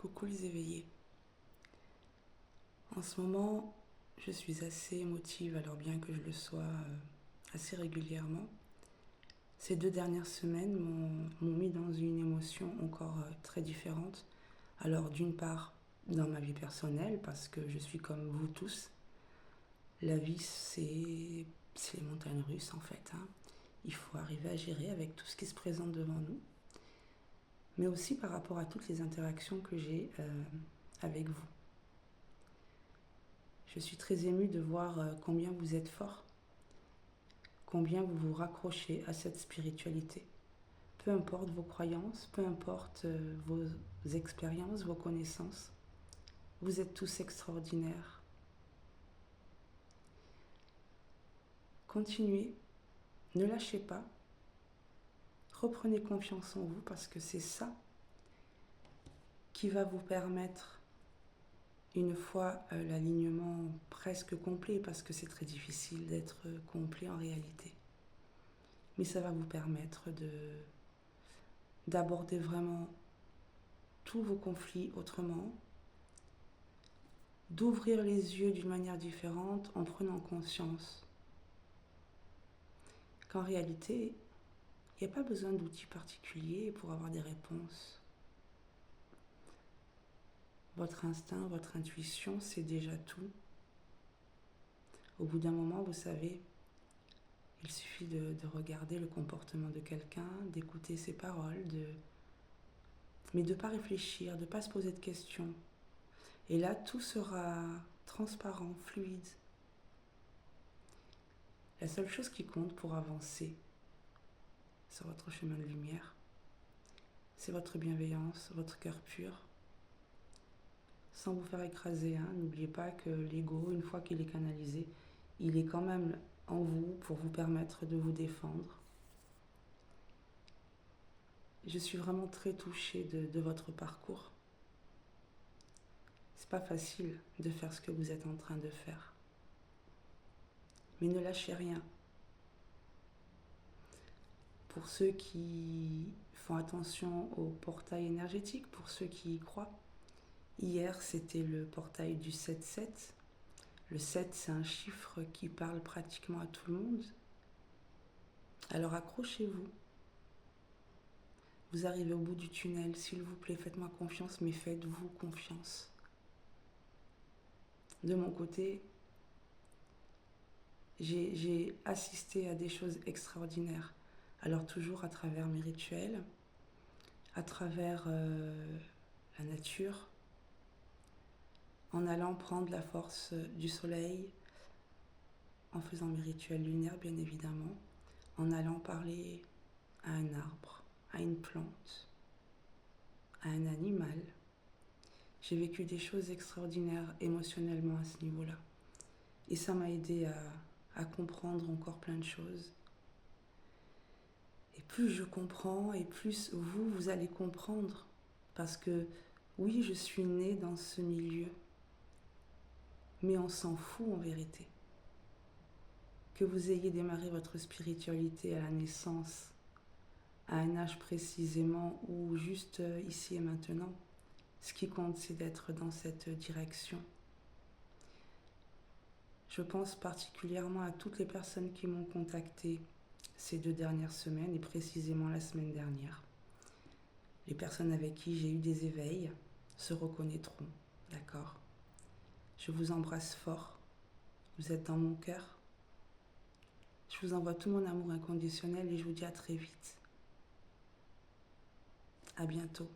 Coucou les éveillés. En ce moment, je suis assez émotive, alors bien que je le sois assez régulièrement. Ces 2 dernières semaines m'ont mis dans une émotion encore très différente. Alors d'une part, dans ma vie personnelle, parce que je suis comme vous tous. La vie, c'est les montagnes russes en fait, hein. Il faut arriver à gérer avec tout ce qui se présente devant nous. Mais aussi par rapport à toutes les interactions que j'ai avec vous. Je suis très émue de voir combien vous êtes fort, combien vous vous raccrochez à cette spiritualité. Peu importe vos croyances, peu importe vos expériences, vos connaissances, vous êtes tous extraordinaires. Continuez, ne lâchez pas, reprenez confiance en vous parce que c'est ça qui va vous permettre, une fois l'alignement presque complet, parce que c'est très difficile d'être complet en réalité, mais ça va vous permettre d'aborder vraiment tous vos conflits autrement, d'ouvrir les yeux d'une manière différente en prenant conscience qu'en réalité, il n'y a pas besoin d'outils particuliers pour avoir des réponses. Votre instinct, votre intuition, c'est déjà tout. Au bout d'un moment, vous savez, il suffit de regarder le comportement de quelqu'un, d'écouter ses paroles, mais de ne pas réfléchir, de ne pas se poser de questions. Et là, tout sera transparent, fluide. La seule chose qui compte pour avancer sur votre chemin de lumière, c'est votre bienveillance, votre cœur pur, sans vous faire écraser. N'oubliez pas que l'ego, une fois qu'il est canalisé, il est quand même en vous pour vous permettre de vous défendre. Je suis vraiment très touchée de votre parcours. C'est pas facile de faire ce que vous êtes en train de faire. Mais ne lâchez rien. Pour ceux qui font attention au portail énergétique, pour ceux qui y croient, hier c'était le portail du 7-7. Le 7, c'est un chiffre qui parle pratiquement à tout le monde. Alors accrochez-vous. Vous arrivez au bout du tunnel, s'il vous plaît, faites-moi confiance, mais faites-vous confiance. De mon côté, j'ai assisté à des choses extraordinaires. Alors toujours à travers mes rituels, à travers la nature, en allant prendre la force du soleil, en faisant mes rituels lunaires bien évidemment, en allant parler à un arbre, à une plante, à un animal. J'ai vécu des choses extraordinaires émotionnellement à ce niveau-là. Et ça m'a aidé à comprendre encore plein de choses. Et plus je comprends, et plus vous allez comprendre. Parce que oui, je suis née dans ce milieu, mais on s'en fout en vérité. Que vous ayez démarré votre spiritualité à la naissance, à un âge précisément, ou juste ici et maintenant, ce qui compte, c'est d'être dans cette direction. Je pense particulièrement à toutes les personnes qui m'ont contacté ces 2 dernières semaines, et précisément la semaine dernière. Les personnes avec qui j'ai eu des éveils se reconnaîtront, d'accord? Je vous embrasse fort, vous êtes dans mon cœur. Je vous envoie tout mon amour inconditionnel et je vous dis à très vite. À bientôt.